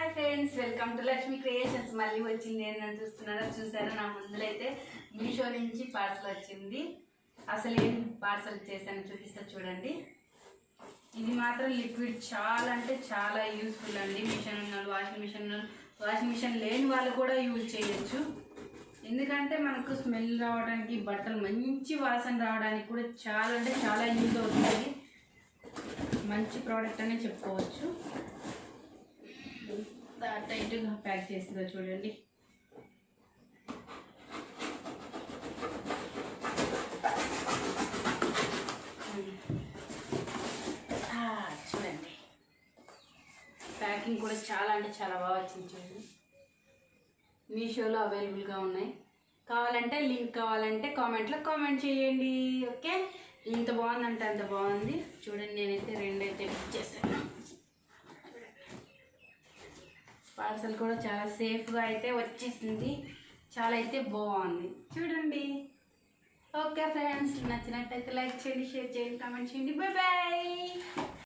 Hi friends, welcome to Lakshmi creations. మళ్ళీ వచ్చింది ఏంటని చూసారా నా ముందులైతే మీషో నుంచి పార్సల్ వచ్చింది. అసలు ఏం పార్సల్ చేశానో చూపిస్తా చూడండి. ఇది మాత్రం లిక్విడ్ చాలా అంటే చాలా యూస్ఫుల్ అండి. మిషన్ ఉన్నారు, వాషింగ్ మిషన్ లేని వాళ్ళు కూడా యూజ్ చేయొచ్చు. ఎందుకంటే మనకు స్మెల్ రావడానికి, బట్టలు మంచి వాసన రావడానికి కూడా చాలా అంటే చాలా యూజ్ అవుతుంది. మంచి ప్రోడక్ట్ అనే చెప్పుకోవచ్చు. టైట్గా ప్యాక్ చేసిందో చూడండి. చూడండి, ప్యాకింగ్ కూడా చాలా అంటే చాలా బాగా వచ్చింది. చూడండి, మీషోలో అవైలబుల్గా ఉన్నాయి. కావాలంటే లింక్ కావాలంటే కామెంట్లో కామెంట్ చేయండి. ఓకే, ఇంత బాగుందంటే అంత బాగుంది. చూడండి, నేనైతే రెండైతే బుక్ చేశాను. పార్సల్ కూడా చాలా సేఫ్గా అయితే వచ్చేసింది. చాలా అయితే బాగుంది చూడండి. ఓకే ఫ్రెండ్స్, నచ్చినట్టయితే లైక్ చేయండి, షేర్ చేయండి, కామెంట్ చేయండి. Bye bye.